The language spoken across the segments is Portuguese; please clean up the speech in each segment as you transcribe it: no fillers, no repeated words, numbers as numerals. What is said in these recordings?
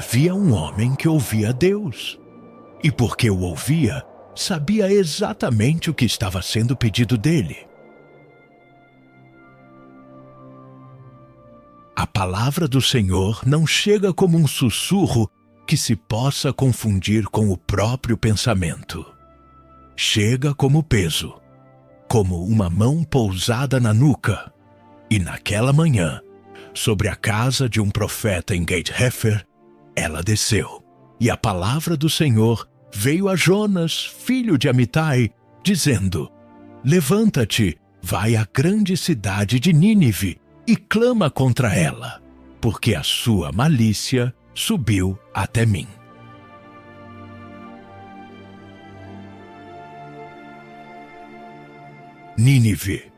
Havia um homem que ouvia Deus. E porque o ouvia, sabia exatamente o que estava sendo pedido dele. A palavra do Senhor não chega como um sussurro que se possa confundir com o próprio pensamento. Chega como peso, como uma mão pousada na nuca. E naquela manhã, sobre a casa de um profeta em Gate-Hefer, ela desceu. E a palavra do Senhor veio a Jonas, filho de Amitai, dizendo: Levanta-te, vai à grande cidade de Nínive e clama contra ela, porque a sua malícia subiu até mim. Nínive.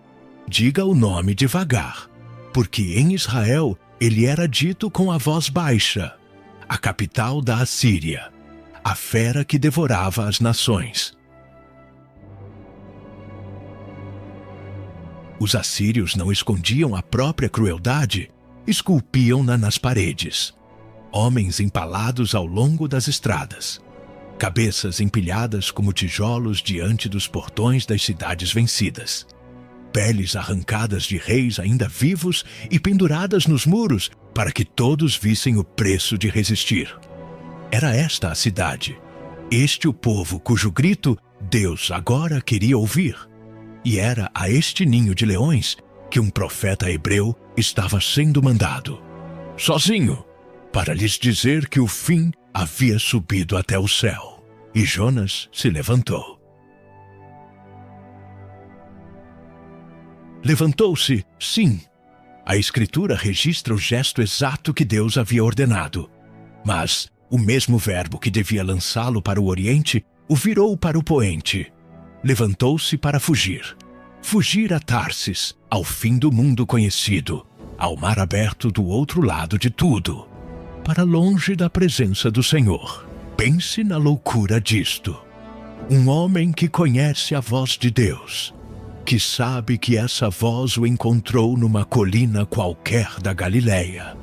Diga o nome devagar, porque em Israel ele era dito com a voz baixa, a capital da Assíria, a fera que devorava as nações. Os assírios não escondiam a própria crueldade, esculpiam-na nas paredes. Homens empalados ao longo das estradas, cabeças empilhadas como tijolos diante dos portões das cidades vencidas, peles arrancadas de reis ainda vivos e penduradas nos muros para que todos vissem o preço de resistir. Era esta a cidade, este o povo cujo grito Deus agora queria ouvir. E era a este ninho de leões que um profeta hebreu estava sendo mandado, sozinho, para lhes dizer que o fim havia subido até o céu. E Jonas se levantou. Levantou-se, sim. A Escritura registra o gesto exato que Deus havia ordenado. Mas o mesmo verbo que devia lançá-lo para o Oriente o virou para o poente. Levantou-se para fugir. Fugir a Tarsis, ao fim do mundo conhecido, ao mar aberto do outro lado de tudo, para longe da presença do Senhor. Pense na loucura disto. Um homem que conhece a voz de Deus, que sabe que essa voz o encontrou numa colina qualquer da Galileia.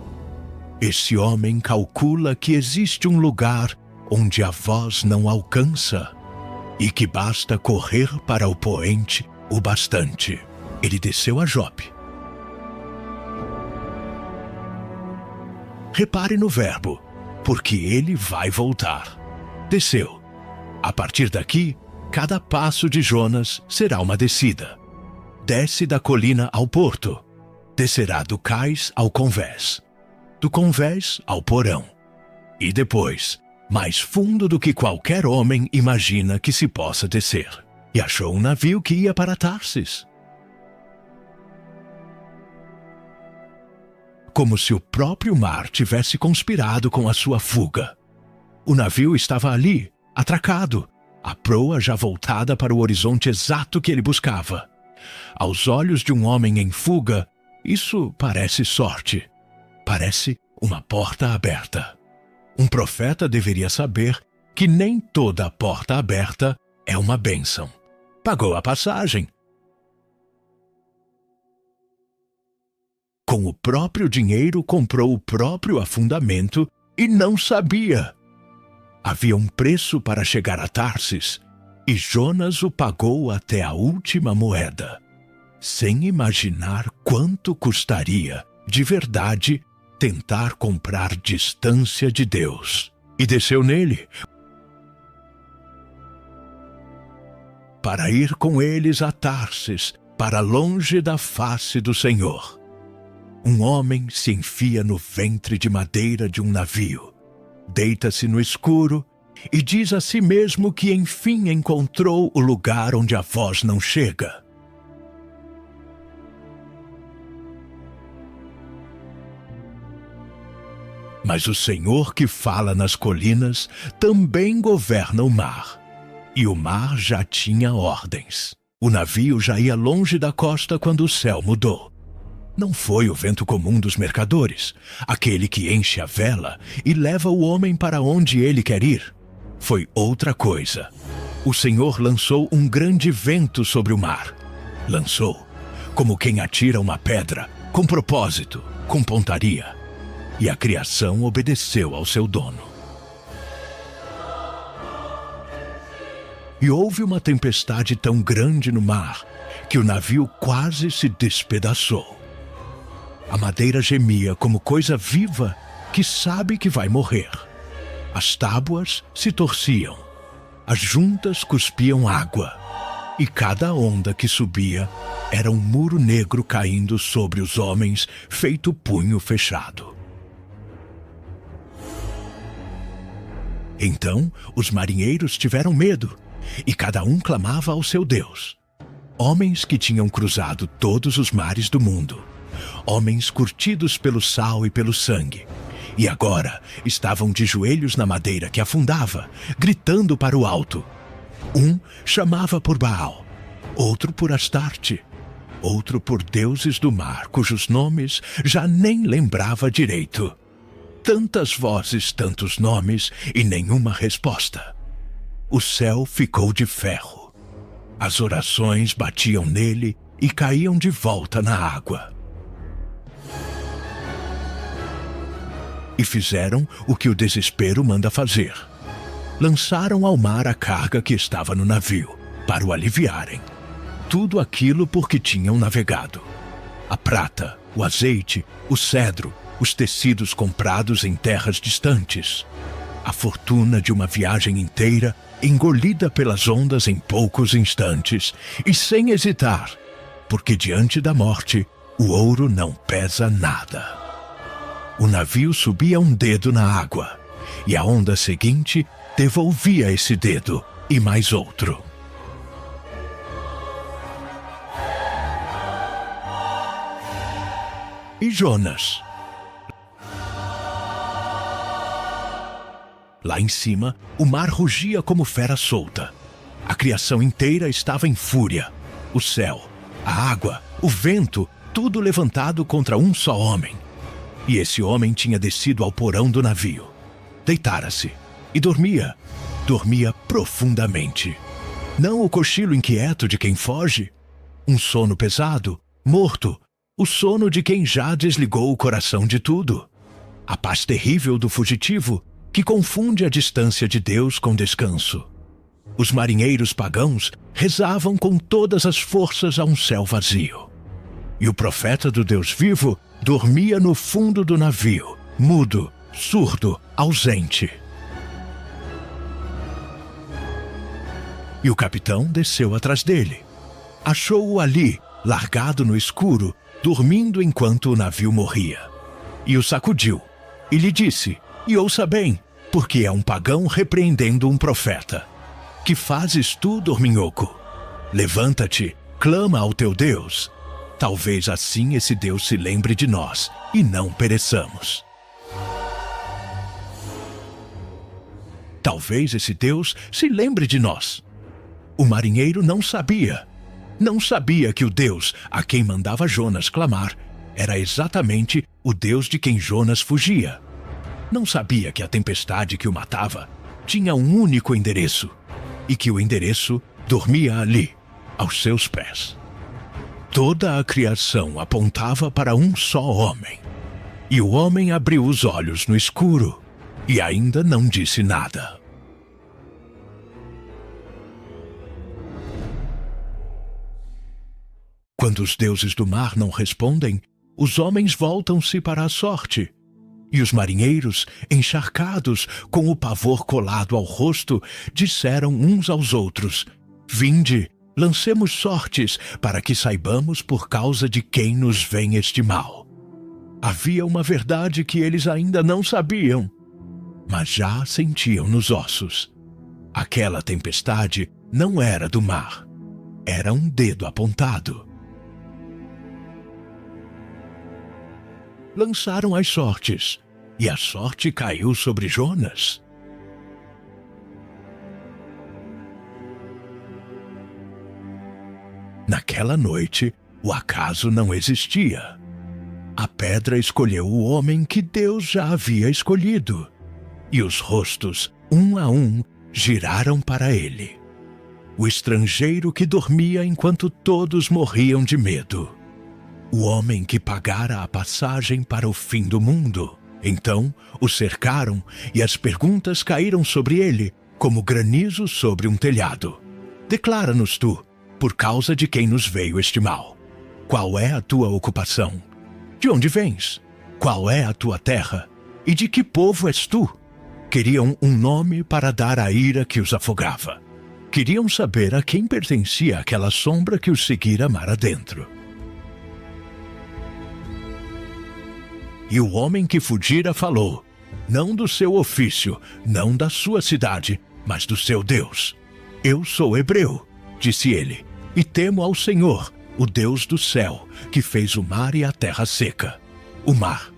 Esse homem calcula que existe um lugar onde a voz não alcança e que basta correr para o poente o bastante. Ele desceu a Jope. Repare no verbo, porque ele vai voltar. Desceu. A partir daqui, cada passo de Jonas será uma descida. Desce da colina ao porto. Descerá do cais ao convés. Do convés ao porão. E depois, mais fundo do que qualquer homem imagina que se possa descer. E achou um navio que ia para Tarsis. Como se o próprio mar tivesse conspirado com a sua fuga. O navio estava ali, atracado, a proa já voltada para o horizonte exato que ele buscava. Aos olhos de um homem em fuga, isso parece sorte. Parece uma porta aberta. Um profeta deveria saber que nem toda porta aberta é uma bênção. Pagou a passagem. Com o próprio dinheiro comprou o próprio afundamento e não sabia. Havia um preço para chegar a Tarsis e Jonas o pagou até a última moeda, sem imaginar quanto custaria, de verdade, tentar comprar distância de Deus. E desceu nele, para ir com eles a Tarsis, para longe da face do Senhor. Um homem se enfia no ventre de madeira de um navio, deita-se no escuro e diz a si mesmo que enfim encontrou o lugar onde a voz não chega. Mas o Senhor que fala nas colinas também governa o mar. E o mar já tinha ordens. O navio já ia longe da costa quando o céu mudou. Não foi o vento comum dos mercadores, aquele que enche a vela e leva o homem para onde ele quer ir. Foi outra coisa. O Senhor lançou um grande vento sobre o mar. Lançou, como quem atira uma pedra, com propósito, com pontaria. e a criação obedeceu ao seu dono. E houve uma tempestade tão grande no mar que o navio quase se despedaçou. A madeira gemia como coisa viva que sabe que vai morrer. As tábuas se torciam, as juntas cuspiam água, e cada onda que subia era um muro negro caindo sobre os homens, feito punho fechado. Então os marinheiros tiveram medo, e cada um clamava ao seu Deus. Homens que tinham cruzado todos os mares do mundo, homens curtidos pelo sal e pelo sangue, e agora estavam de joelhos na madeira que afundava, gritando para o alto. Um chamava por Baal, outro por Astarte, outro por deuses do mar, cujos nomes já nem lembrava direito. Tantas vozes, tantos nomes e nenhuma resposta. O céu ficou de ferro. As orações batiam nele e caíam de volta na água. E fizeram o que o desespero manda fazer. Lançaram ao mar a carga que estava no navio, para o aliviarem. Tudo aquilo por que tinham navegado. A prata, o azeite, o cedro, os tecidos comprados em terras distantes. A fortuna de uma viagem inteira engolida pelas ondas em poucos instantes e sem hesitar, porque diante da morte o ouro não pesa nada. O navio subia um dedo na água e a onda seguinte devolvia esse dedo e mais outro. E Jonas? Lá em cima, o mar rugia como fera solta. A criação inteira estava em fúria. O céu, a água, o vento, tudo levantado contra um só homem. E esse homem tinha descido ao porão do navio. Deitara-se e dormia. Dormia profundamente. Não o cochilo inquieto de quem foge. Um sono pesado, morto. O sono de quem já desligou o coração de tudo. A paz terrível do fugitivo, que confunde a distância de Deus com descanso. Os marinheiros pagãos rezavam com todas as forças a um céu vazio. E o profeta do Deus vivo dormia no fundo do navio, mudo, surdo, ausente. E o capitão desceu atrás dele. Achou-o ali, largado no escuro, dormindo enquanto o navio morria. E o sacudiu, e lhe disse: "E ouça bem, porque é um pagão repreendendo um profeta. Que fazes tu, dorminhoco? Levanta-te, clama ao teu Deus. Talvez assim esse Deus se lembre de nós e não pereçamos." Talvez esse Deus se lembre de nós. O marinheiro não sabia. Não sabia que o Deus a quem mandava Jonas clamar era exatamente o Deus de quem Jonas fugia. Não sabia que a tempestade que o matava tinha um único endereço, e que o endereço dormia ali, aos seus pés. Toda a criação apontava para um só homem, e o homem abriu os olhos no escuro e ainda não disse nada. Quando os deuses do mar não respondem, os homens voltam-se para a sorte. E os marinheiros, encharcados, com o pavor colado ao rosto, disseram uns aos outros: "Vinde, lancemos sortes, para que saibamos por causa de quem nos vem este mal." Havia uma verdade que eles ainda não sabiam, mas já a sentiam nos ossos. Aquela tempestade não era do mar, era um dedo apontado. Lançaram as sortes, e a sorte caiu sobre Jonas. Naquela noite, o acaso não existia. A pedra escolheu o homem que Deus já havia escolhido, e os rostos, um a um, giraram para ele. O estrangeiro que dormia enquanto todos morriam de medo. O homem que pagara a passagem para o fim do mundo. Então o cercaram e as perguntas caíram sobre ele como granizo sobre um telhado. Declara-nos tu, por causa de quem nos veio este mal. Qual é a tua ocupação? De onde vens? Qual é a tua terra? E de que povo és tu? Queriam um nome para dar à ira que os afogava. Queriam saber a quem pertencia aquela sombra que os seguira mar adentro. E o homem que fugira falou, não do seu ofício, não da sua cidade, mas do seu Deus. Eu sou hebreu, disse ele, e temo ao Senhor, o Deus do céu, que fez o mar e a terra seca. O mar,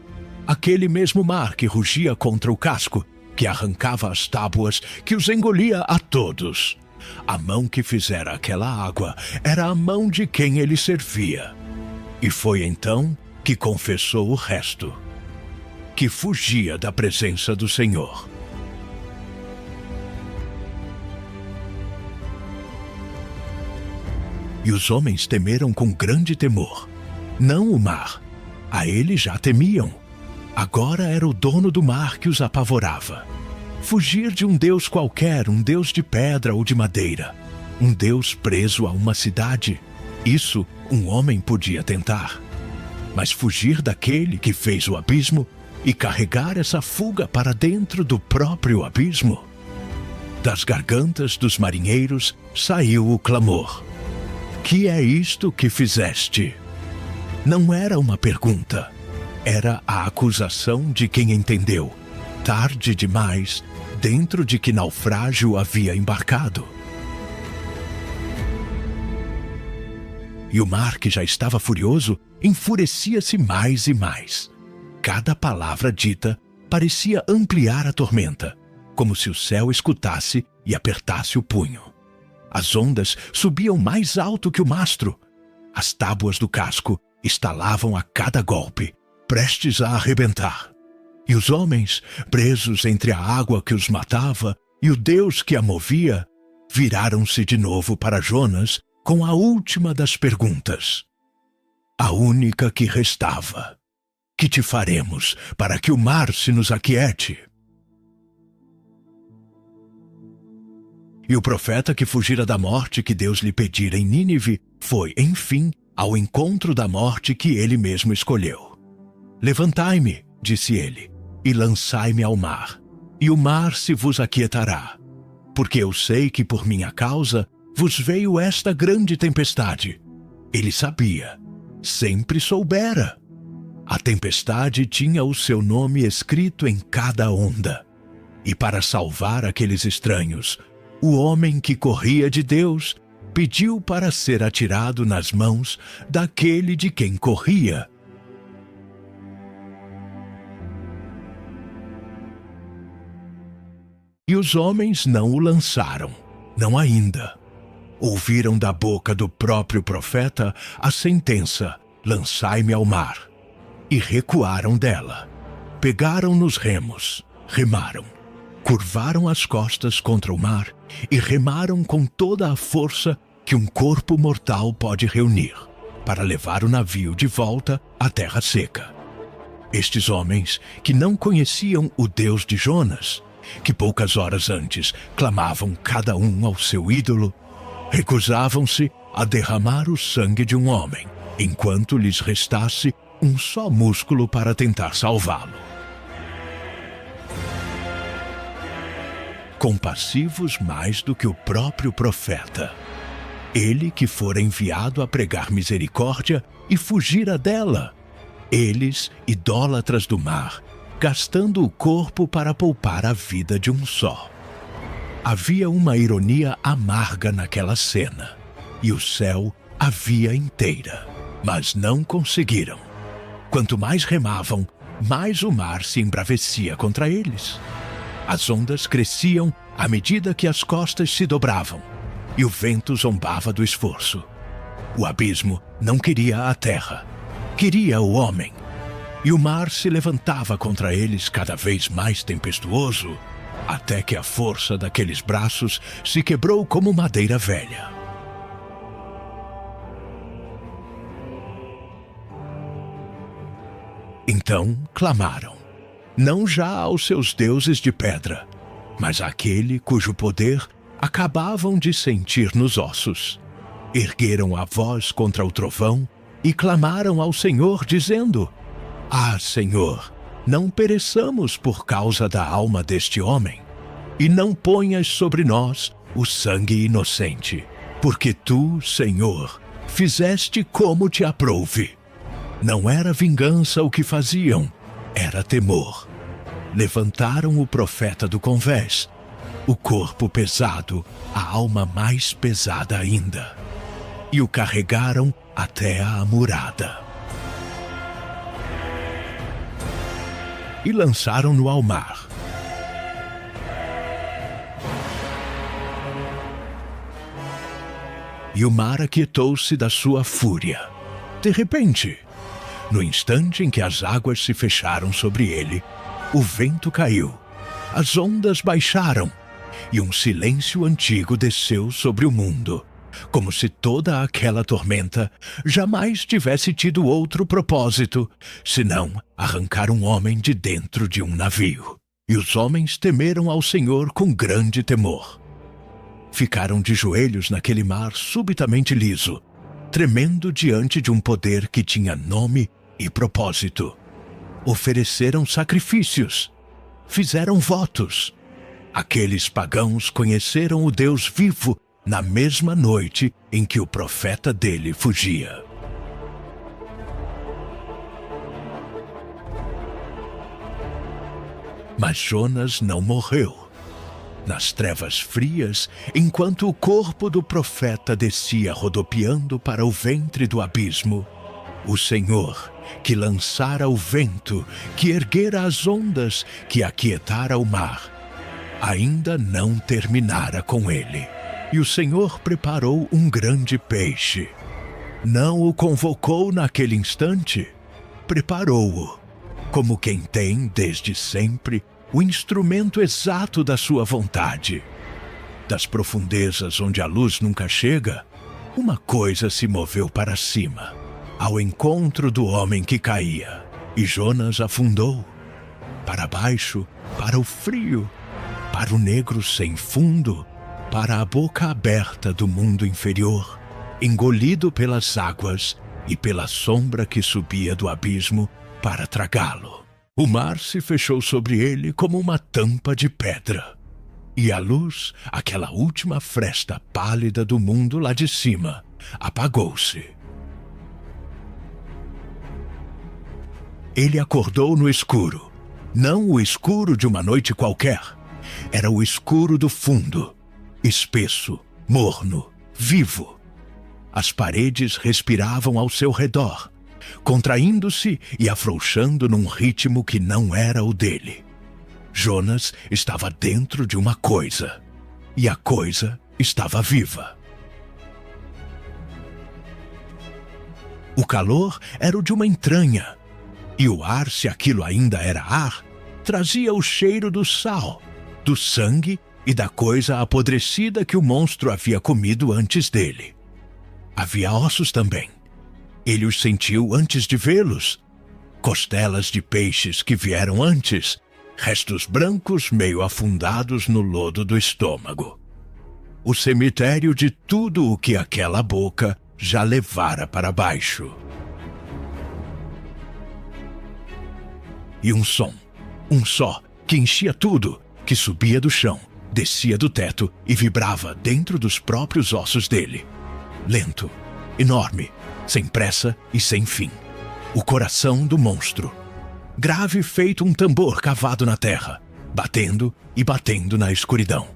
aquele mesmo mar que rugia contra o casco, que arrancava as tábuas, que os engolia a todos. A mão que fizera aquela água era a mão de quem ele servia. E foi então que confessou o resto, que fugia da presença do Senhor. E os homens temeram com grande temor. Não o mar, a ele já temiam. Agora era o dono do mar que os apavorava. Fugir de um deus qualquer, um deus de pedra ou de madeira, um deus preso a uma cidade, isso um homem podia tentar. Mas fugir daquele que fez o abismo e carregar essa fuga para dentro do próprio abismo? Das gargantas dos marinheiros saiu o clamor. Que é isto que fizeste? Não era uma pergunta, era a acusação de quem entendeu, tarde demais, dentro de que naufrágio havia embarcado. E o mar, que já estava furioso, enfurecia-se mais e mais. Cada palavra dita parecia ampliar a tormenta, como se o céu escutasse e apertasse o punho. As ondas subiam mais alto que o mastro. As tábuas do casco estalavam a cada golpe, prestes a arrebentar. E os homens, presos entre a água que os matava e o Deus que a movia, viraram-se de novo para Jonas com a última das perguntas. A única que restava. Que te faremos para que o mar se nos aquiete? E o profeta que fugira da morte que Deus lhe pedira em Nínive foi, enfim, ao encontro da morte que ele mesmo escolheu. Levantai-me, disse ele, e lançai-me ao mar, e o mar se vos aquietará. Porque eu sei que por minha causa vos veio esta grande tempestade. Ele sabia, sempre soubera. A tempestade tinha o seu nome escrito em cada onda. E para salvar aqueles estranhos, o homem que corria de Deus pediu para ser atirado nas mãos daquele de quem corria. E os homens não o lançaram, não ainda. Ouviram da boca do próprio profeta a sentença: lançai-me ao mar. E recuaram dela. Pegaram nos remos, remaram. Curvaram as costas contra o mar e remaram com toda a força que um corpo mortal pode reunir para levar o navio de volta à terra seca. Estes homens, que não conheciam o Deus de Jonas, que poucas horas antes clamavam cada um ao seu ídolo, recusavam-se a derramar o sangue de um homem, enquanto lhes restasse um só músculo para tentar salvá-lo. Compassivos mais do que o próprio profeta, ele que fora enviado a pregar misericórdia e fugira dela. Eles, idólatras do mar, gastando o corpo para poupar a vida de um só. Havia uma ironia amarga naquela cena, e o céu a via inteira, mas não conseguiram. Quanto mais remavam, mais o mar se embravecia contra eles. As ondas cresciam à medida que as costas se dobravam, e o vento zombava do esforço. O abismo não queria a terra, queria o homem, e o mar se levantava contra eles cada vez mais tempestuoso, até que a força daqueles braços se quebrou como madeira velha. Então clamaram: não já aos seus deuses de pedra, mas àquele cujo poder acabavam de sentir nos ossos. Ergueram a voz contra o trovão e clamaram ao Senhor, dizendo: Ah, Senhor, não pereçamos por causa da alma deste homem, e não ponhas sobre nós o sangue inocente, porque tu, Senhor, fizeste como te aprouve. Não era vingança o que faziam, era temor. Levantaram o profeta do convés, o corpo pesado, a alma mais pesada ainda, e o carregaram até a amurada. E lançaram-no ao mar. E o mar aquietou-se da sua fúria. De repente, no instante em que as águas se fecharam sobre ele, o vento caiu, as ondas baixaram, e um silêncio antigo desceu sobre o mundo, como se toda aquela tormenta jamais tivesse tido outro propósito, senão arrancar um homem de dentro de um navio. E os homens temeram ao Senhor com grande temor. Ficaram de joelhos naquele mar subitamente liso, tremendo diante de um poder que tinha nome e propósito. Ofereceram sacrifícios, fizeram votos. Aqueles pagãos conheceram o Deus vivo na mesma noite em que o profeta dele fugia. Mas Jonas não morreu. Nas trevas frias, enquanto o corpo do profeta descia rodopiando para o ventre do abismo, o Senhor, que lançara o vento, que erguera as ondas, que aquietara o mar, ainda não terminara com ele. E o Senhor preparou um grande peixe. Não o convocou naquele instante, preparou-o, como quem tem, desde sempre, o instrumento exato da sua vontade. Das profundezas onde a luz nunca chega, uma coisa se moveu para cima, ao encontro do homem que caía, e Jonas afundou. Para baixo, para o frio, para o negro sem fundo, para a boca aberta do mundo inferior, engolido pelas águas e pela sombra que subia do abismo para tragá-lo. O mar se fechou sobre ele como uma tampa de pedra. E a luz, aquela última fresta pálida do mundo lá de cima, apagou-se. Ele acordou no escuro. Não o escuro de uma noite qualquer. Era o escuro do fundo, espesso, morno, vivo. As paredes respiravam ao seu redor, contraindo-se e afrouxando num ritmo que não era o dele. Jonas estava dentro de uma coisa, e a coisa estava viva. O calor era o de uma entranha, e o ar, se aquilo ainda era ar, trazia o cheiro do sal, do sangue e da coisa apodrecida que o monstro havia comido antes dele. Havia ossos também. Ele os sentiu antes de vê-los. Costelas de peixes que vieram antes, restos brancos meio afundados no lodo do estômago. O cemitério de tudo o que aquela boca já levara para baixo. E um som, um só, que enchia tudo, que subia do chão, descia do teto e vibrava dentro dos próprios ossos dele. Lento, enorme, sem pressa e sem fim. O coração do monstro. Grave feito um tambor cavado na terra, batendo e batendo na escuridão.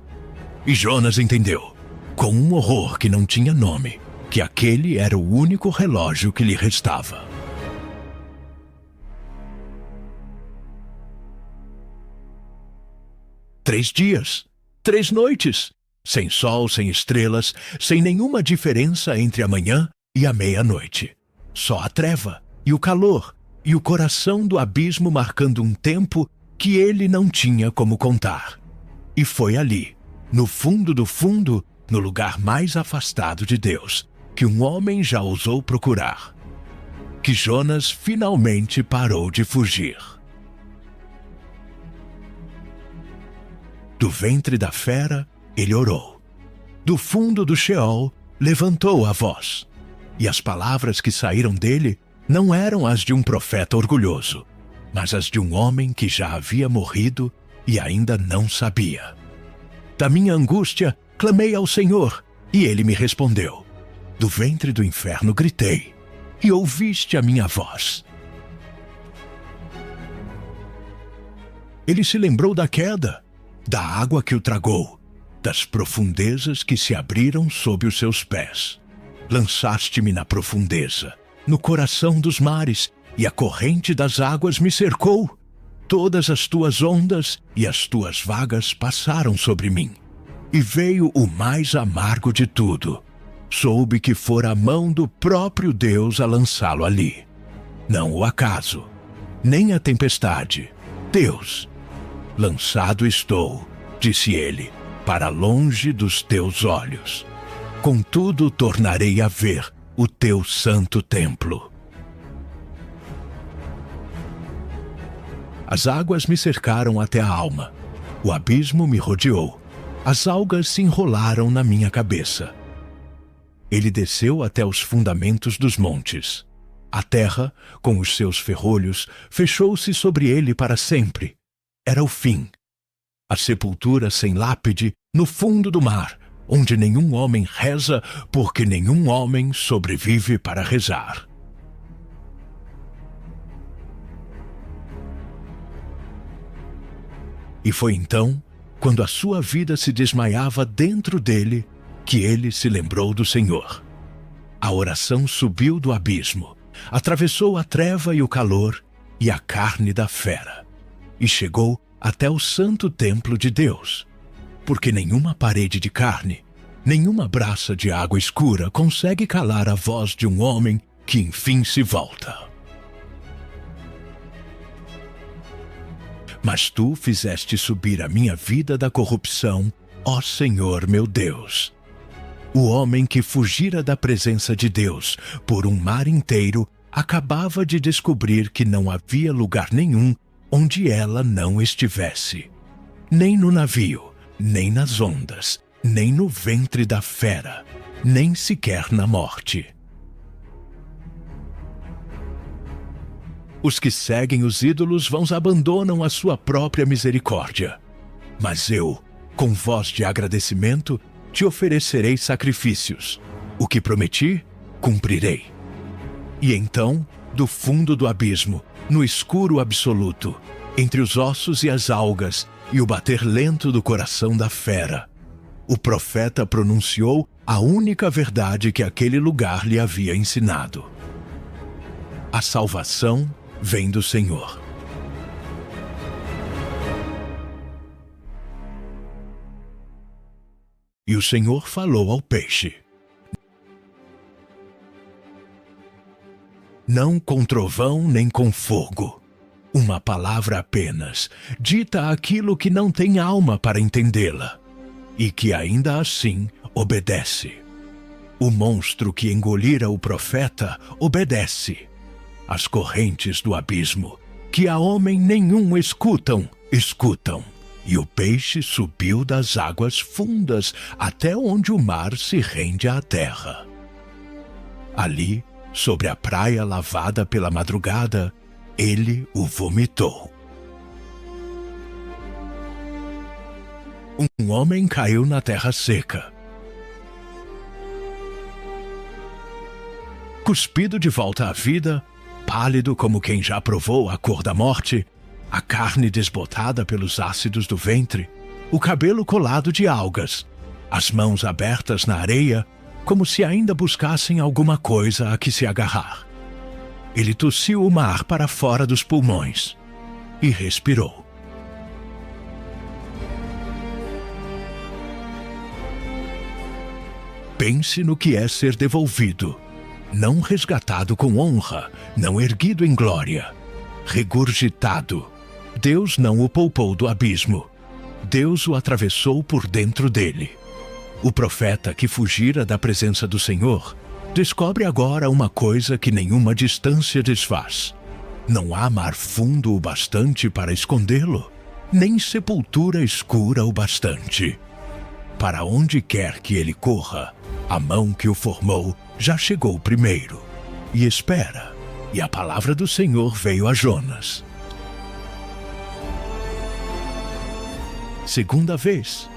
E Jonas entendeu, com um horror que não tinha nome, que aquele era o único relógio que lhe restava. Três dias, 3 noites, sem sol, sem estrelas, sem nenhuma diferença entre a manhã e a meia-noite. Só a treva e o calor e o coração do abismo marcando um tempo que ele não tinha como contar. E foi ali, no fundo do fundo, no lugar mais afastado de Deus, que um homem já ousou procurar, que Jonas finalmente parou de fugir. Do ventre da fera, ele orou. Do fundo do Sheol, levantou a voz. E as palavras que saíram dele não eram as de um profeta orgulhoso, mas as de um homem que já havia morrido e ainda não sabia. Da minha angústia, clamei ao Senhor, e ele me respondeu. Do ventre do inferno gritei, e ouviste a minha voz. Ele se lembrou da queda, da água que o tragou, das profundezas que se abriram sob os seus pés. Lançaste-me na profundeza, no coração dos mares, e a corrente das águas me cercou. Todas as tuas ondas e as tuas vagas passaram sobre mim. E veio o mais amargo de tudo. Soube que fora a mão do próprio Deus a lançá-lo ali. Não o acaso, nem a tempestade. Deus. Lançado estou, disse ele, para longe dos teus olhos. Contudo, tornarei a ver o teu santo templo. As águas me cercaram até a alma. O abismo me rodeou. As algas se enrolaram na minha cabeça. Ele desceu até os fundamentos dos montes. A terra, com os seus ferrolhos, fechou-se sobre ele para sempre. Era o fim. A sepultura sem lápide no fundo do mar, onde nenhum homem reza, porque nenhum homem sobrevive para rezar. E foi então, quando a sua vida se desmaiava dentro dele, que ele se lembrou do Senhor. A oração subiu do abismo, atravessou a treva e o calor e a carne da fera, e chegou até o santo templo de Deus, porque nenhuma parede de carne, nenhuma braça de água escura consegue calar a voz de um homem que enfim se volta. Mas tu fizeste subir a minha vida da corrupção, ó Senhor meu Deus. O homem que fugira da presença de Deus por um mar inteiro acabava de descobrir que não havia lugar nenhum onde ela não estivesse. Nem no navio, nem nas ondas, nem no ventre da fera, nem sequer na morte. Os que seguem os ídolos vãos abandonam a sua própria misericórdia. Mas eu, com voz de agradecimento, te oferecerei sacrifícios. O que prometi, cumprirei. E então, do fundo do abismo, no escuro absoluto, entre os ossos e as algas e o bater lento do coração da fera, o profeta pronunciou a única verdade que aquele lugar lhe havia ensinado. A salvação vem do Senhor. E o Senhor falou ao peixe: não com trovão nem com fogo. Uma palavra apenas, dita àquilo que não tem alma para entendê-la, e que ainda assim obedece. O monstro que engolira o profeta obedece. As correntes do abismo, que a homem nenhum escutam, e o peixe subiu das águas fundas até onde o mar se rende à terra. Ali, sobre a praia lavada pela madrugada, ele o vomitou. Um homem caiu na terra seca. Cuspido de volta à vida, pálido como quem já provou a cor da morte, a carne desbotada pelos ácidos do ventre, o cabelo colado de algas, as mãos abertas na areia, como se ainda buscassem alguma coisa a que se agarrar. Ele tossiu o mar para fora dos pulmões e respirou. Pense no que é ser devolvido, não resgatado com honra, não erguido em glória, regurgitado. Deus não o poupou do abismo. Deus o atravessou por dentro dele. O profeta que fugira da presença do Senhor descobre agora uma coisa que nenhuma distância desfaz. Não há mar fundo o bastante para escondê-lo. nem sepultura escura o bastante. Para onde quer que ele corra, a mão que o formou já chegou primeiro. E espera, e a palavra do Senhor veio a Jonas. Segunda vez.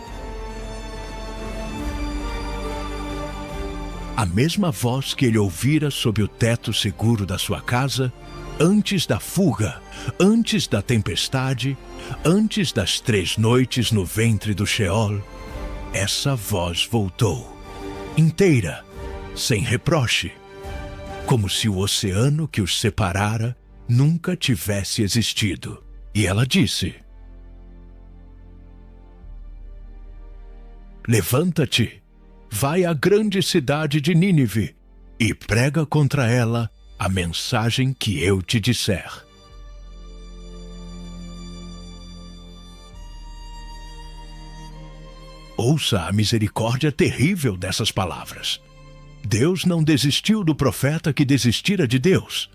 A mesma voz que ele ouvira sob o teto seguro da sua casa, antes da fuga, antes da tempestade, antes das 3 noites no ventre do Sheol, essa voz voltou, inteira, sem reproche, como se o oceano que os separara nunca tivesse existido. E ela disse: Levanta-te, vai à grande cidade de Nínive e prega contra ela a mensagem que eu te disser. Ouça a misericórdia terrível dessas palavras. Deus não desistiu do profeta que desistira de Deus.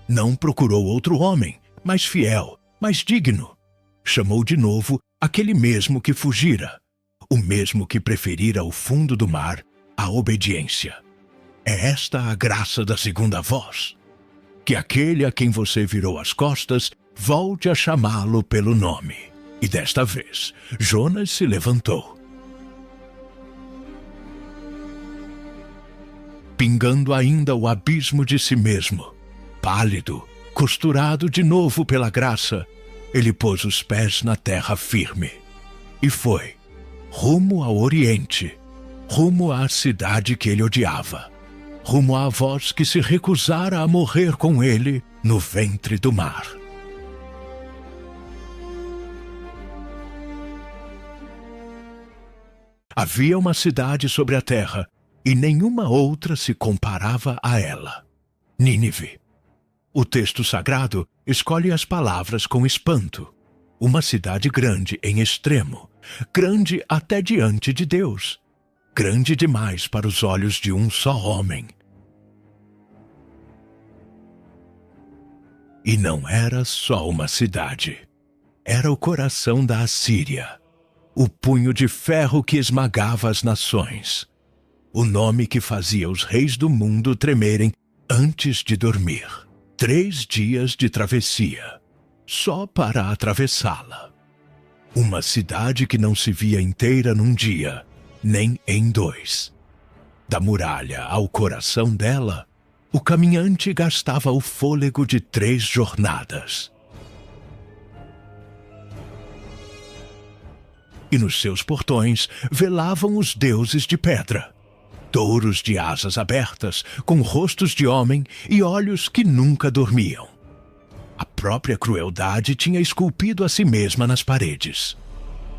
Não procurou outro homem, mais fiel, mais digno. Chamou de novo aquele mesmo que fugira, o mesmo que preferira o fundo do mar à obediência. É esta a graça da segunda voz. Que aquele a quem você virou as costas volte a chamá-lo pelo nome. E desta vez, Jonas se levantou. Pingando ainda o abismo de si mesmo, pálido, costurado de novo pela graça, ele pôs os pés na terra firme e foi, rumo ao Oriente, rumo à cidade que ele odiava, rumo à voz que se recusara a morrer com ele no ventre do mar. Havia uma cidade sobre a terra, e nenhuma outra se comparava a ela: Nínive. O texto sagrado escolhe as palavras com espanto. Uma cidade grande em extremo, grande até diante de Deus, grande demais para os olhos de um só homem. E não era só uma cidade. Era o coração da Assíria, o punho de ferro que esmagava as nações. O nome que fazia os reis do mundo tremerem antes de dormir. 3 dias de travessia, só para atravessá-la. Uma cidade que não se via inteira num dia, nem em 2. Da muralha ao coração dela, o caminhante gastava o fôlego de 3 jornadas. E nos seus portões velavam os deuses de pedra. Touros de asas abertas, com rostos de homem e olhos que nunca dormiam. A própria crueldade tinha esculpido a si mesma nas paredes.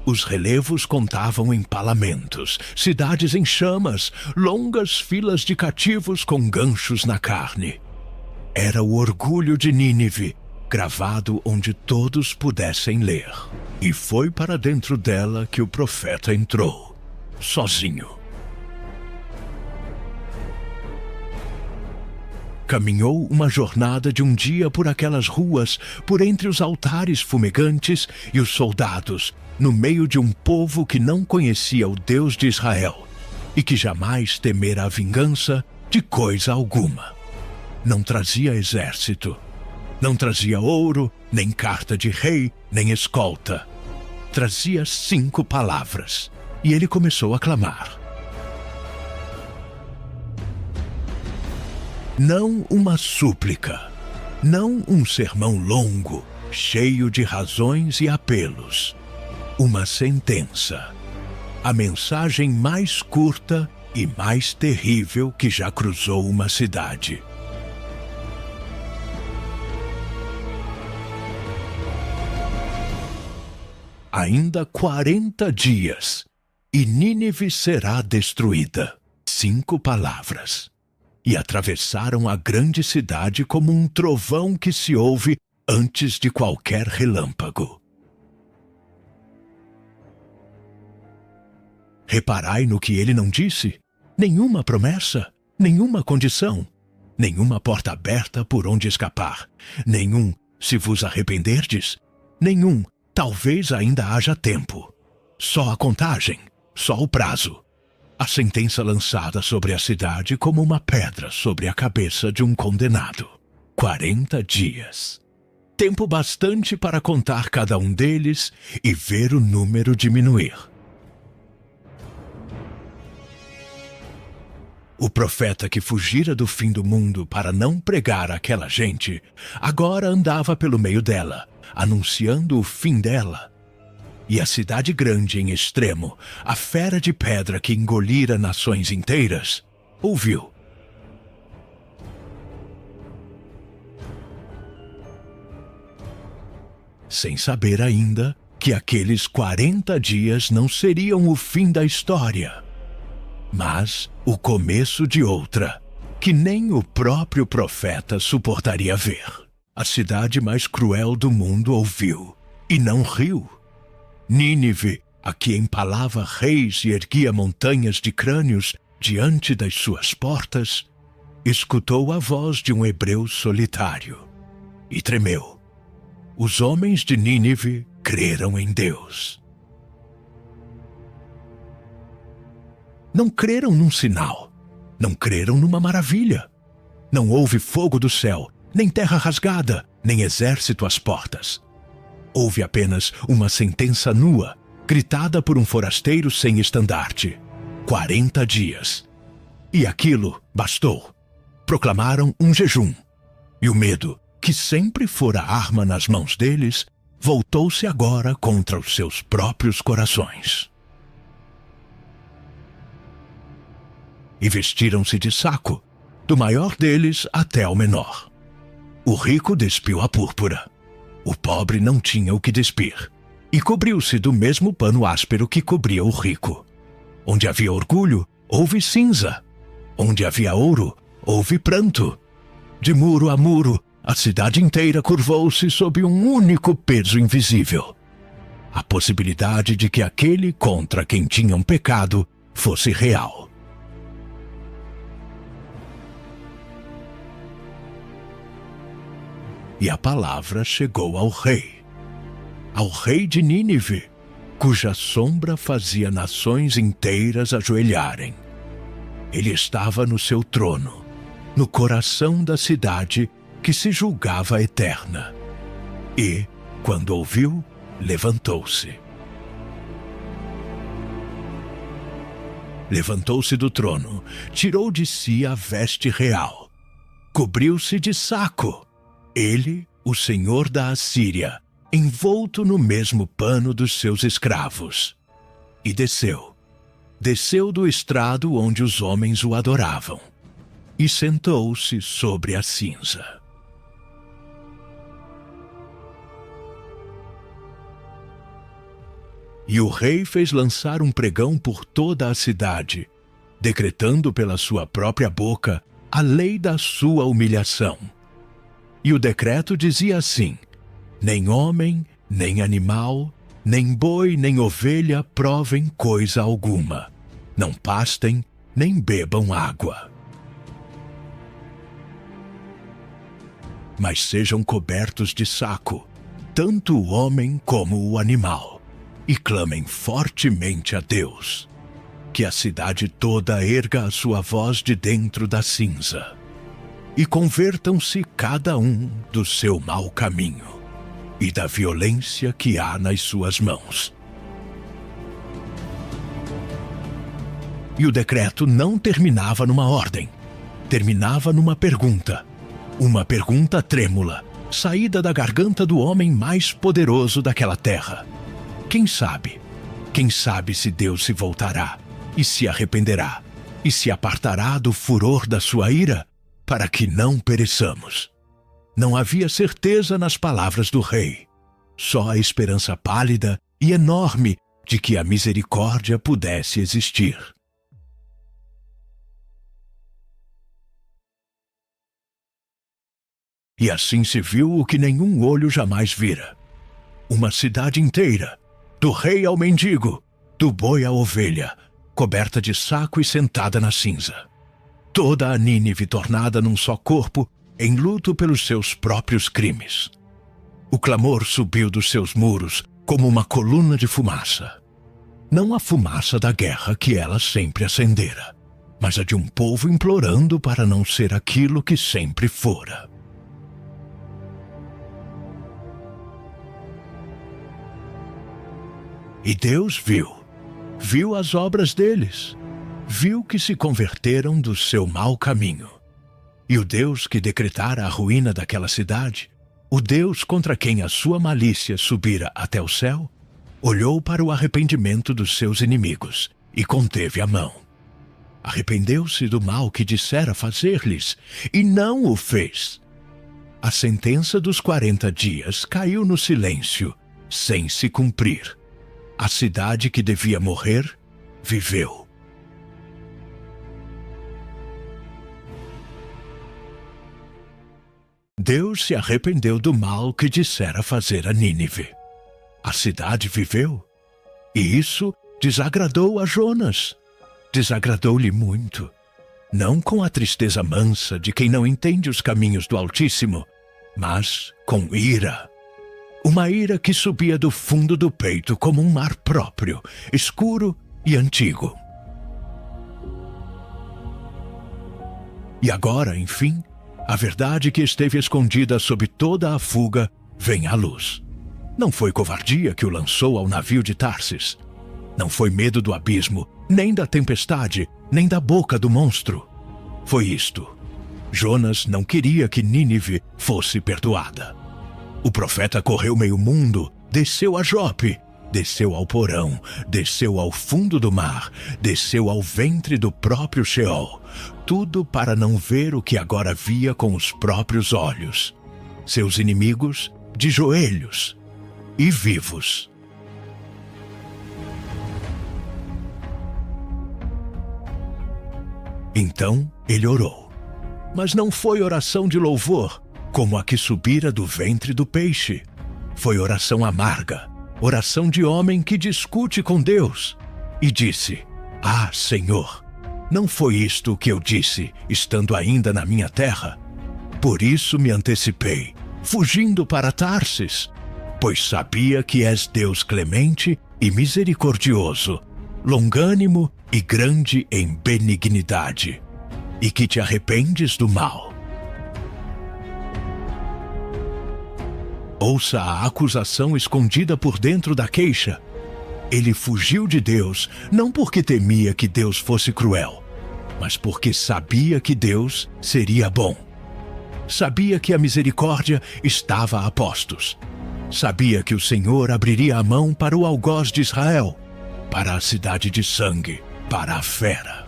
Os relevos contavam empalamentos, cidades em chamas, longas filas de cativos com ganchos na carne. Era o orgulho de Nínive, gravado onde todos pudessem ler. E foi para dentro dela que o profeta entrou, sozinho. Caminhou uma jornada de um dia por aquelas ruas, por entre os altares fumegantes e os soldados, no meio de um povo que não conhecia o Deus de Israel e que jamais temera a vingança de coisa alguma. Não trazia exército, não trazia ouro, nem carta de rei, nem escolta. Trazia 5 palavras, e ele começou a clamar. Não uma súplica, não um sermão longo, cheio de razões e apelos. Uma sentença. A mensagem mais curta e mais terrível que já cruzou uma cidade. Ainda 40 dias, e Nínive será destruída. 5 palavras. E atravessaram a grande cidade como um trovão que se ouve antes de qualquer relâmpago. Reparai no que ele não disse: nenhuma promessa, nenhuma condição, nenhuma porta aberta por onde escapar, nenhum "se vos arrependerdes", nenhum Talvez ainda haja tempo. Só a contagem, só o prazo. A sentença lançada sobre a cidade como uma pedra sobre a cabeça de um condenado. 40 dias. Tempo bastante para contar cada um deles e ver o número diminuir. O profeta que fugira do fim do mundo para não pregar àquela gente, agora andava pelo meio dela, anunciando o fim dela. E a cidade grande em extremo, a fera de pedra que engolira nações inteiras, ouviu. Sem saber ainda que aqueles 40 dias não seriam o fim da história, mas o começo de outra, que nem o próprio profeta suportaria ver. A cidade mais cruel do mundo ouviu, e não riu. Nínive, a que empalava reis e erguia montanhas de crânios diante das suas portas, escutou a voz de um hebreu solitário, e tremeu. Os homens de Nínive creram em Deus. Não creram num sinal, não creram numa maravilha. Não houve fogo do céu, nem terra rasgada, nem exército às portas. Houve apenas uma sentença nua, gritada por um forasteiro sem estandarte. 40 dias. E aquilo bastou. Proclamaram um jejum. E o medo, que sempre fora arma nas mãos deles, voltou-se agora contra os seus próprios corações. E vestiram-se de saco, do maior deles até ao menor. O rico despiu a púrpura. O pobre não tinha o que despir, e cobriu-se do mesmo pano áspero que cobria o rico. Onde havia orgulho, houve cinza. Onde havia ouro, houve pranto. De muro a muro, a cidade inteira curvou-se sob um único peso invisível. A possibilidade de que aquele contra quem tinham pecado fosse real. E a palavra chegou ao rei de Nínive, cuja sombra fazia nações inteiras ajoelharem. Ele estava no seu trono, no coração da cidade que se julgava eterna. E, quando ouviu, levantou-se. Levantou-se do trono, tirou de si a veste real, cobriu-se de saco. Ele, o senhor da Assíria, envolto no mesmo pano dos seus escravos. E desceu. Desceu do estrado onde os homens o adoravam. E sentou-se sobre a cinza. E o rei fez lançar um pregão por toda a cidade, decretando pela sua própria boca a lei da sua humilhação. E o decreto dizia assim: nem homem, nem animal, nem boi, nem ovelha provem coisa alguma. Não pastem, nem bebam água. Mas sejam cobertos de saco, tanto o homem como o animal, e clamem fortemente a Deus. Que a cidade toda erga a sua voz de dentro da cinza. E convertam-se cada um do seu mau caminho e da violência que há nas suas mãos. E o decreto não terminava numa ordem, terminava numa pergunta. Uma pergunta trêmula, saída da garganta do homem mais poderoso daquela terra. Quem sabe? Quem sabe se Deus se voltará e se arrependerá e se apartará do furor da sua ira, para que não pereçamos. Não havia certeza nas palavras do rei, só a esperança pálida e enorme de que a misericórdia pudesse existir. E assim se viu o que nenhum olho jamais vira. Uma cidade inteira, do rei ao mendigo, do boi à ovelha, coberta de saco e sentada na cinza. Toda a Nínive tornada num só corpo, em luto pelos seus próprios crimes. O clamor subiu dos seus muros, como uma coluna de fumaça. Não a fumaça da guerra que ela sempre acendera, mas a de um povo implorando para não ser aquilo que sempre fora. E Deus viu as obras deles, viu que se converteram do seu mau caminho. E o Deus que decretara a ruína daquela cidade, o Deus contra quem a sua malícia subira até o céu, olhou para o arrependimento dos seus inimigos e conteve a mão. Arrependeu-se do mal que dissera fazer-lhes e não o fez. A sentença dos 40 dias caiu no silêncio, sem se cumprir. A cidade que devia morrer, viveu. Deus se arrependeu do mal que dissera fazer a Nínive. A cidade viveu, e isso desagradou a Jonas. Desagradou-lhe muito, não com a tristeza mansa de quem não entende os caminhos do Altíssimo, mas com ira. Uma ira que subia do fundo do peito como um mar próprio, escuro e antigo. E agora, enfim, a verdade que esteve escondida sob toda a fuga vem à luz. Não foi covardia que o lançou ao navio de Tarsis. Não foi medo do abismo, nem da tempestade, nem da boca do monstro. Foi isto. Jonas não queria que Nínive fosse perdoada. O profeta correu meio mundo, desceu a Jope, desceu ao porão, desceu ao fundo do mar, desceu ao ventre do próprio Sheol, tudo para não ver o que agora via com os próprios olhos. Seus inimigos de joelhos e vivos. Então ele orou, mas não foi oração de louvor, como a que subira do ventre do peixe. Foi oração amarga, oração de homem que discute com Deus. E disse: Ah, Senhor, não foi isto o que eu disse, estando ainda na minha terra? Por isso me antecipei, fugindo para Tarsis, pois sabia que és Deus clemente e misericordioso, longânimo e grande em benignidade, e que te arrependes do mal. Ouça a acusação escondida por dentro da queixa. Ele fugiu de Deus, não porque temia que Deus fosse cruel, mas porque sabia que Deus seria bom. Sabia que a misericórdia estava a postos. Sabia que o Senhor abriria a mão para o algoz de Israel, para a cidade de sangue, para a fera.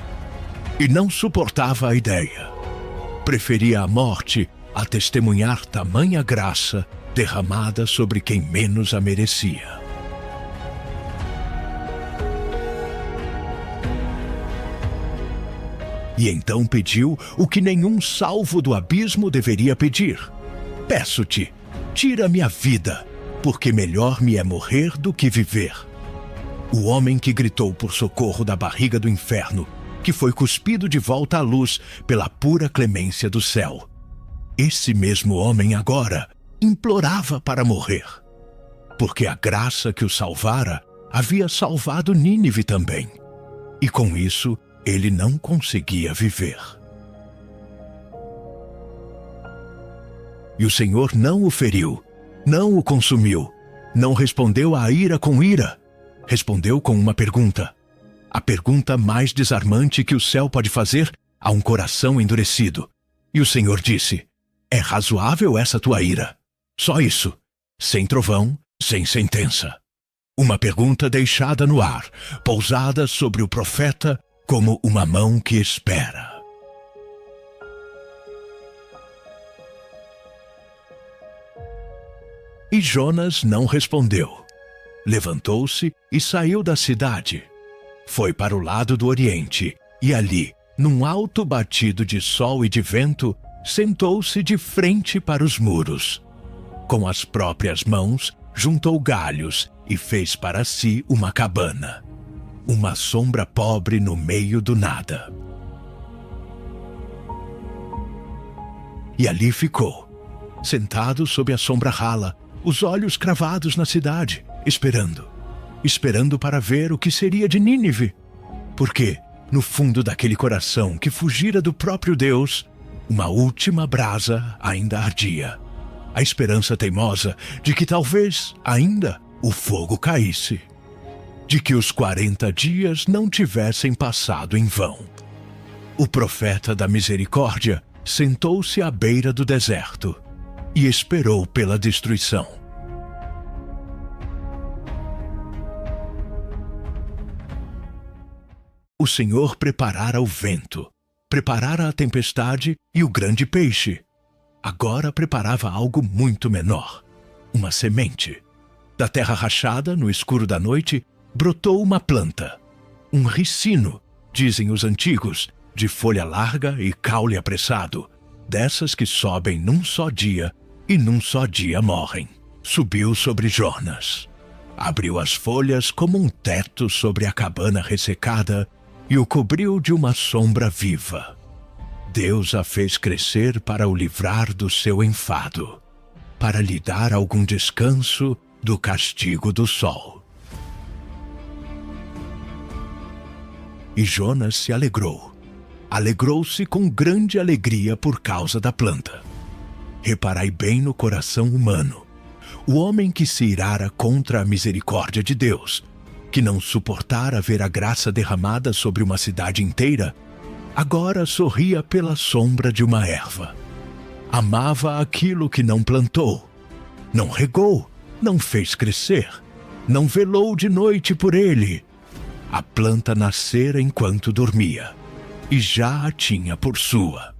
E não suportava a ideia. Preferia a morte a testemunhar tamanha graça derramada sobre quem menos a merecia. E então pediu o que nenhum salvo do abismo deveria pedir. Peço-te, tira-me a vida, porque melhor me é morrer do que viver. O homem que gritou por socorro da barriga do inferno, que foi cuspido de volta à luz pela pura clemência do céu. Esse mesmo homem agora implorava para morrer, porque a graça que o salvara havia salvado Nínive também, e com isso ele não conseguia viver. E o Senhor não o feriu, não o consumiu, não respondeu à ira com ira, respondeu com uma pergunta, a pergunta mais desarmante que o céu pode fazer a um coração endurecido. E o Senhor disse: É razoável essa tua ira? Só isso, sem trovão, sem sentença. Uma pergunta deixada no ar, pousada sobre o profeta como uma mão que espera. E Jonas não respondeu. Levantou-se e saiu da cidade. Foi para o lado do Oriente e ali, num alto batido de sol e de vento, sentou-se de frente para os muros. Com as próprias mãos, juntou galhos e fez para si uma cabana. Uma sombra pobre no meio do nada. E ali ficou, sentado sob a sombra rala, os olhos cravados na cidade, esperando para ver o que seria de Nínive. Porque, no fundo daquele coração que fugira do próprio Deus, uma última brasa ainda ardia. A esperança teimosa de que talvez ainda o fogo caísse. De que os 40 dias não tivessem passado em vão. O profeta da misericórdia sentou-se à beira do deserto e esperou pela destruição. O Senhor preparara o vento, preparara a tempestade e o grande peixe. Agora preparava algo muito menor, uma semente. Da terra rachada, no escuro da noite, brotou uma planta, um ricino, dizem os antigos, de folha larga e caule apressado, dessas que sobem num só dia e num só dia morrem. Subiu sobre Jonas, abriu as folhas como um teto sobre a cabana ressecada e o cobriu de uma sombra viva. Deus a fez crescer para o livrar do seu enfado, para lhe dar algum descanso do castigo do sol. E Jonas se alegrou. Alegrou-se com grande alegria por causa da planta. Reparai bem no coração humano. O homem que se irara contra a misericórdia de Deus, que não suportara ver a graça derramada sobre uma cidade inteira, agora sorria pela sombra de uma erva. Amava aquilo que não plantou, não regou, não fez crescer, não velou de noite por ele. A planta nascera enquanto dormia, e já a tinha por sua.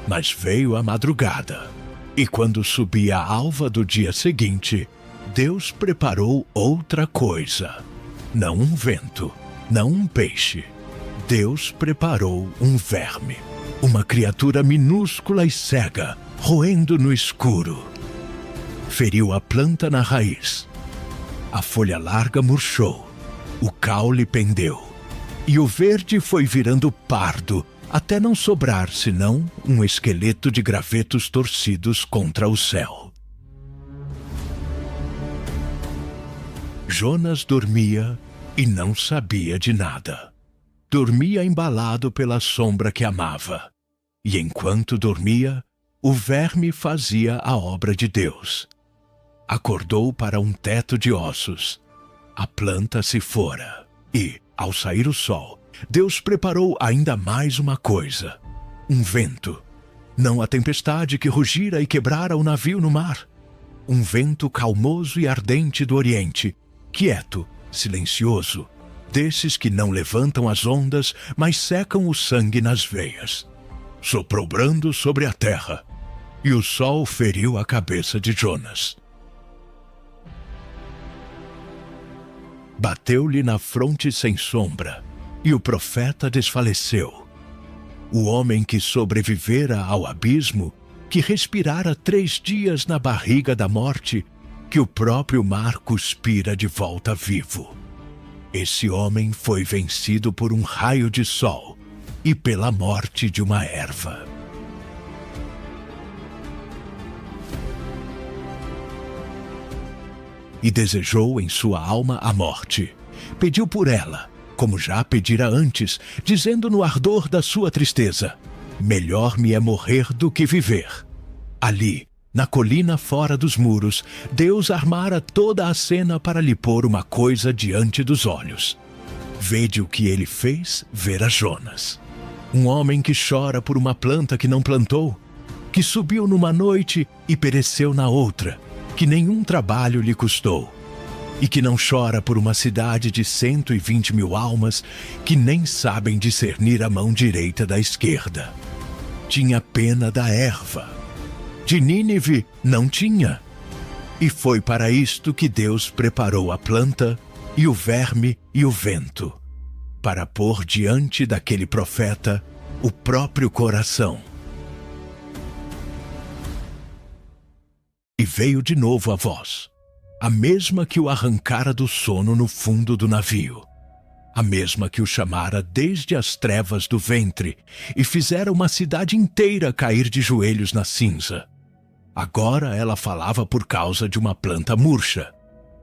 Mas veio a madrugada, e quando subia a alva do dia seguinte, Deus preparou outra coisa. Não um vento, não um peixe. Deus preparou um verme, uma criatura minúscula e cega, roendo no escuro. Feriu a planta na raiz. A folha larga murchou, o caule pendeu, e o verde foi virando pardo, até não sobrar senão um esqueleto de gravetos torcidos contra o céu. Jonas dormia e não sabia de nada. Dormia embalado pela sombra que amava. E enquanto dormia, o verme fazia a obra de Deus. Acordou para um teto de ossos. A planta se fora. E, ao sair o sol, Deus preparou ainda mais uma coisa. Um vento. Não a tempestade que rugira e quebrara o navio no mar. Um vento calmoso e ardente do Oriente, quieto, silencioso, desses que não levantam as ondas, mas secam o sangue nas veias. Soprou brando sobre a terra, e o sol feriu a cabeça de Jonas. Bateu-lhe na fronte sem sombra, e o profeta desfaleceu. O homem que sobrevivera ao abismo, que respirara 3 dias na barriga da morte, que o próprio mar cuspira de volta vivo. Esse homem foi vencido por um raio de sol e pela morte de uma erva. E desejou em sua alma a morte. Pediu por ela, como já pedira antes, dizendo no ardor da sua tristeza: melhor me é morrer do que viver. Ali, na colina fora dos muros, Deus armara toda a cena para lhe pôr uma coisa diante dos olhos. Vede o que ele fez ver a Jonas. Um homem que chora por uma planta que não plantou, que subiu numa noite e pereceu na outra, que nenhum trabalho lhe custou, e que não chora por uma cidade de 120.000 almas que nem sabem discernir a mão direita da esquerda. Tinha pena da erva. De Nínive não tinha. E foi para isto que Deus preparou a planta e o verme e o vento, para pôr diante daquele profeta o próprio coração. E veio de novo a voz, a mesma que o arrancara do sono no fundo do navio. a mesma que o chamara desde as trevas do ventre e fizera uma cidade inteira cair de joelhos na cinza. Agora ela falava por causa de uma planta murcha,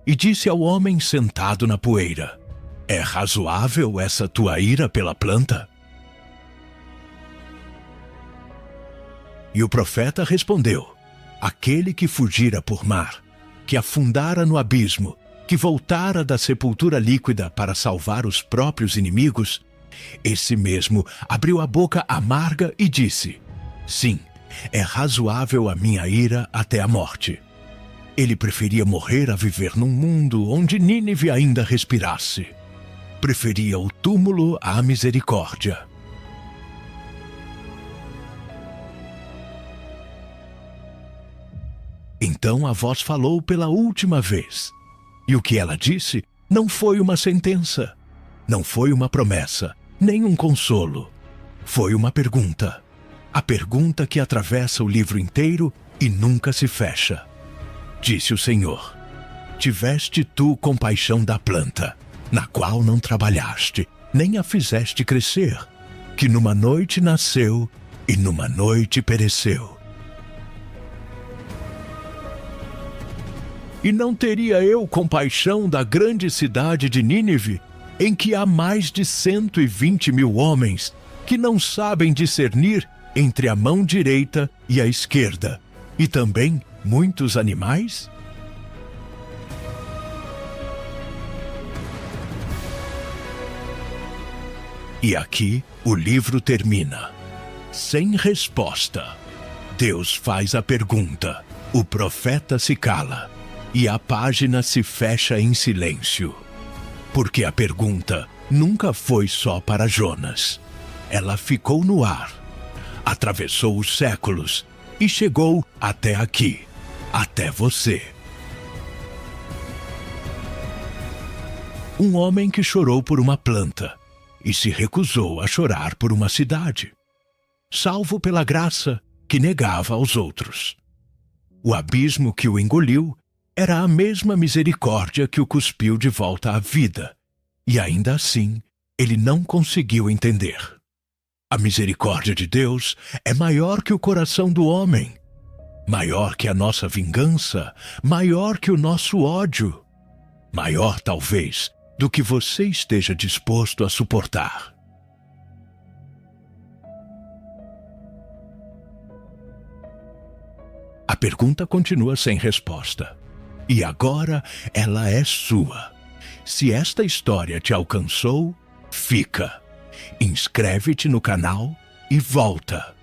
e disse ao homem sentado na poeira: é razoável essa tua ira pela planta? E o profeta respondeu: aquele que fugira por mar, que afundara no abismo, que voltara da sepultura líquida para salvar os próprios inimigos, esse mesmo abriu a boca amarga e disse: sim, é razoável a minha ira até a morte. Ele preferia morrer a viver num mundo onde Nínive ainda respirasse. Preferia o túmulo à misericórdia. Então a voz falou pela última vez. E o que ela disse não foi uma sentença, não foi uma promessa, nem um consolo. Foi uma pergunta. A pergunta que atravessa o livro inteiro e nunca se fecha. Disse o Senhor: tiveste tu compaixão da planta, na qual não trabalhaste, nem a fizeste crescer, que numa noite nasceu e numa noite pereceu. E não teria eu compaixão da grande cidade de Nínive, em que há mais de 120.000 homens que não sabem discernir entre a mão direita e a esquerda, e também muitos animais? E aqui o livro termina. Sem resposta. Deus faz a pergunta, o profeta se cala, e a página se fecha em silêncio. Porque a pergunta nunca foi só para Jonas. Ela ficou no ar, atravessou os séculos e chegou até aqui, até você. Um homem que chorou por uma planta e se recusou a chorar por uma cidade, salvo pela graça que negava aos outros. O abismo que o engoliu era a mesma misericórdia que o cuspiu de volta à vida, e ainda assim ele não conseguiu entender. A misericórdia de Deus é maior que o coração do homem, maior que a nossa vingança, maior que o nosso ódio, maior talvez do que você esteja disposto a suportar. A pergunta continua sem resposta. E agora ela é sua. Se esta história te alcançou, fica. Inscreve-te no canal e volta.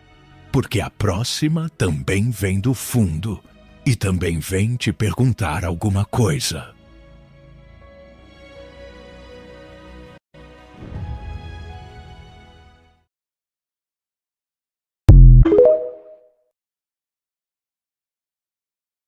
Porque a próxima também vem do fundo e também vem te perguntar alguma coisa.